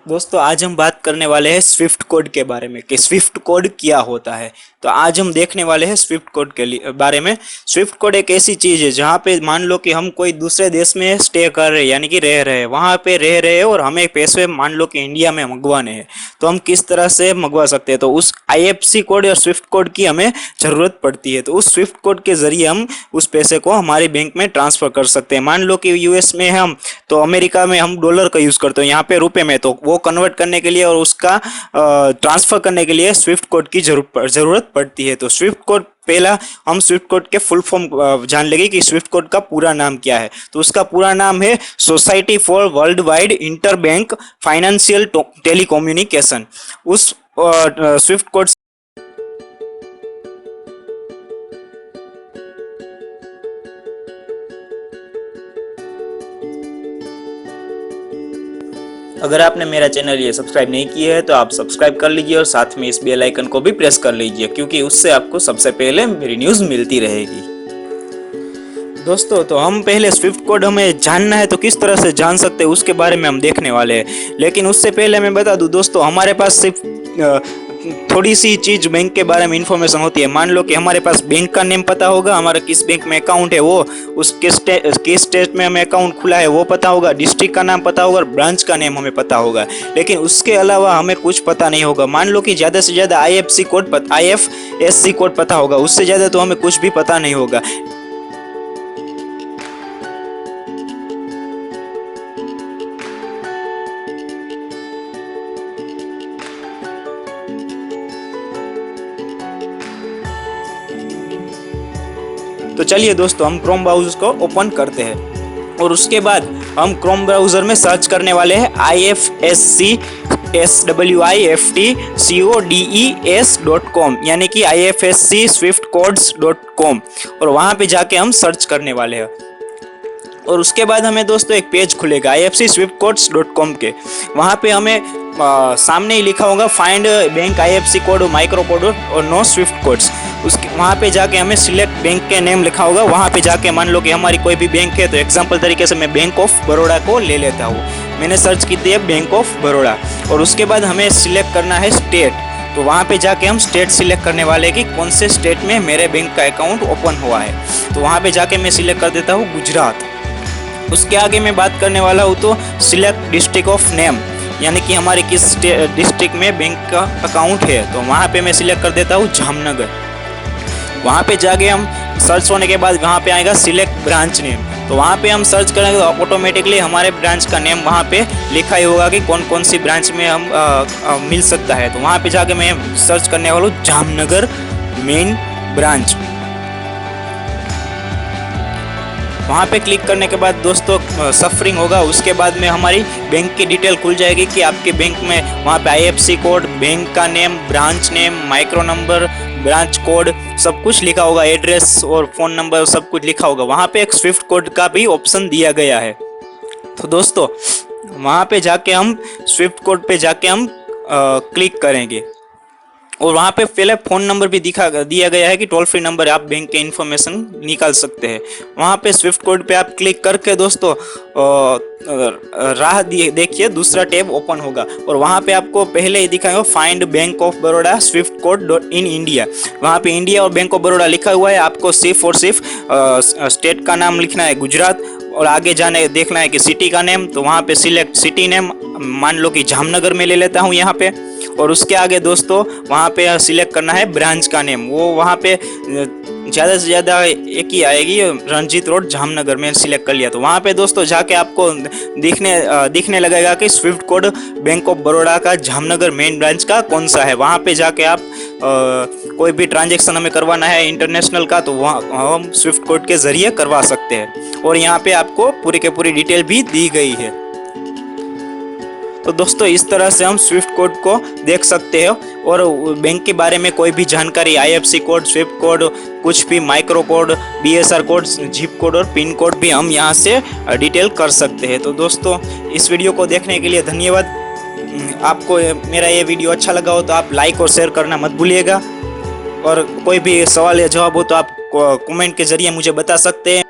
दोस्तों आज हम बात करने वाले हैं स्विफ्ट कोड के बारे में कि स्विफ्ट कोड क्या होता है। तो आज हम देखने वाले हैं स्विफ्ट कोड के बारे में। स्विफ्ट कोड एक ऐसी चीज़ है जहाँ पे मान लो कि हम कोई दूसरे देश में स्टे कर रहे हैं, यानी कि रह रहे हैं, वहाँ पे रह रहे हैं और हमें पैसे मान लो कि इंडिया में मंगवाने हैं, तो हम किस तरह से मंगवा सकते हैं। तो उस IFSC कोड और स्विफ्ट कोड की हमें ज़रूरत पड़ती है। तो उस स्विफ्ट कोड के ज़रिए हम उस पैसे को हमारे बैंक में ट्रांसफ़र कर सकते हैं। मान लो कि US में हम, तो अमेरिका में हम डॉलर का यूज़ करते हैं, यहाँ पे रुपए में, तो वो कन्वर्ट करने के लिए और उसका ट्रांसफ़र करने के लिए स्विफ्ट कोड की ज़रूरत पड़ती है। तो स्विफ्ट कोड, पहला हम स्विफ्ट कोड के फुल फॉर्म जान लेंगे कि स्विफ्ट कोड का पूरा नाम क्या है। तो उसका पूरा नाम है society for world wide inter bank financial telecommunication. उस स्विफ्ट कोड अगर आपने मेरा चैनल ये सब्सक्राइब नहीं किया है तो आप सब्सक्राइब कर लीजिए और साथ में इस बेल आइकन को भी प्रेस कर लीजिए, क्योंकि उससे आपको सबसे पहले मेरी न्यूज़ मिलती रहेगी। दोस्तों तो हम पहले स्विफ्ट कोड हमें जानना है तो किस तरह से जान सकते हैं उसके बारे में हम देखने वाले हैं। लेकिन उससे पहले मैं बता दूं दोस्तों, हमारे पास सिर्फ थोड़ी सी चीज़ बैंक के बारे में इंफॉर्मेशन होती है। मान लो कि हमारे पास बैंक का नेम पता होगा, हमारा किस बैंक में अकाउंट है, वो किस स्टेट में हमें अकाउंट खुला है वो पता होगा, डिस्ट्रिक्ट का नाम पता होगा, ब्रांच का नेम हमें पता होगा। लेकिन उसके अलावा हमें कुछ पता नहीं होगा। मान लो कि ज़्यादा से ज़्यादा IFSC कोड पता होगा, उससे ज़्यादा तो हमें कुछ भी पता नहीं होगा। तो चलिए दोस्तों हम क्रोम ब्राउज़र को ओपन करते हैं और उसके बाद हम क्रोम ब्राउज़र में सर्च करने वाले हैं IFSC SWIFTCODES.com, यानी कि IFSC swiftcodes.com, और वहाँ पे जाके हम सर्च करने वाले हैं। और उसके बाद हमें दोस्तों एक पेज खुलेगा IFSC swiftcodes.com के। वहाँ पे हमें सामने ही लिखा होगा find bank IFSC code micro code और नो स्विफ्ट कोड्स। उसके वहाँ पे जाके हमें सिलेक्ट बैंक के नेम लिखा होगा, वहाँ पे जाके मान लो कि हमारी कोई भी बैंक है, तो एग्जांपल तरीके से मैं बैंक ऑफ बड़ौदा को ले लेता हूँ। मैंने सर्च की थी बैंक ऑफ बड़ौदा, और उसके बाद हमें सिलेक्ट करना है स्टेट। तो वहाँ पे जाके हम स्टेट सिलेक्ट करने वाले कि कौन से स्टेट में मेरे बैंक का अकाउंट ओपन हुआ है। तो वहाँ पे जाके मैं सिलेक्ट कर देता हूँ गुजरात। उसके आगे मैं बात करने वाला हूँ तो सिलेक्ट डिस्ट्रिक्ट ऑफ नेम, यानी कि हमारे किस डिस्ट्रिक्ट में बैंक का अकाउंट है। तो वहाँ पे मैं सिलेक्ट कर देता हूँ जामनगर। वहाँ पे जाके हम सर्च होने के बाद वहाँ पे आएगा सिलेक्ट ब्रांच नेम। तो वहाँ पे हम सर्च करेंगे तो ऑटोमेटिकली हमारे ब्रांच का नेम वहाँ पे लिखा ही होगा कि कौन कौन सी ब्रांच में हम मिल सकता है। तो वहाँ पे जाके मैं सर्च करने वाला हूँ जामनगर मेन ब्रांच। वहाँ पे क्लिक करने के बाद दोस्तों सफरिंग होगा, उसके बाद में हमारी बैंक की डिटेल खुल जाएगी कि आपके बैंक में वहाँ पे IFSC कोड, बैंक का name, branch name, micro number, branch code, सब कुछ लिखा होगा, एड्रेस और फ़ोन नंबर सब कुछ लिखा होगा। वहाँ पे एक स्विफ्ट कोड का भी ऑप्शन दिया गया है। तो दोस्तों वहाँ पे जाके हम स्विफ्ट कोड पे जाके हम क्लिक करेंगे और वहाँ पे पहले फ़ोन नंबर भी दिया गया है कि टोल फ्री नंबर आप बैंक के इन्फॉर्मेशन निकाल सकते हैं। वहाँ पे स्विफ्ट कोड पे आप क्लिक करके दोस्तों राह देखिए दूसरा टैब ओपन होगा और वहाँ पे आपको पहले ही दिखाएगा find bank of Baroda Swift code in India. वहाँ पे इंडिया और बैंक ऑफ बड़ौदा लिखा हुआ है। आपको सिर्फ और सिर्फ स्टेट का नाम लिखना है गुजरात, और आगे जाने देखना है कि सिटी का नेम। तो वहाँ पे सिलेक्ट सिटी नेम, मान लो कि जामनगर में ले लेता हूँ यहाँ पे। और उसके आगे दोस्तों वहाँ पे सिलेक्ट करना है ब्रांच का नेम, वो वहाँ पे ज़्यादा से ज़्यादा एक ही आएगी, रंजीत रोड जामनगर में सिलेक्ट कर लिया। तो वहाँ पे दोस्तों जाके आपको दिखने लगेगा कि Swift code bank of Baroda का जामनगर मेन ब्रांच का कौन सा है। वहाँ पे जाके आप कोई भी ट्रांजेक्शन हमें करवाना है इंटरनेशनल का, तो वहाँ हम स्विफ्ट कोड के ज़रिए करवा सकते हैं। और यहाँ पे आपको पूरी के पूरी डिटेल भी दी गई है। तो दोस्तों इस तरह से हम स्विफ्ट कोड को देख सकते हैं, और बैंक के बारे में कोई भी जानकारी, IFSC कोड, स्विफ्ट कोड, कुछ भी micro code, BSR code, zip code और पिन कोड भी हम यहाँ से डिटेल कर सकते हैं। तो दोस्तों इस वीडियो को देखने के लिए धन्यवाद। आपको मेरा ये वीडियो अच्छा लगा हो तो आप लाइक और शेयर करना मत भूलिएगा, और कोई भी सवाल या जवाब हो तो आप कमेंट के ज़रिए मुझे बता सकते हैं।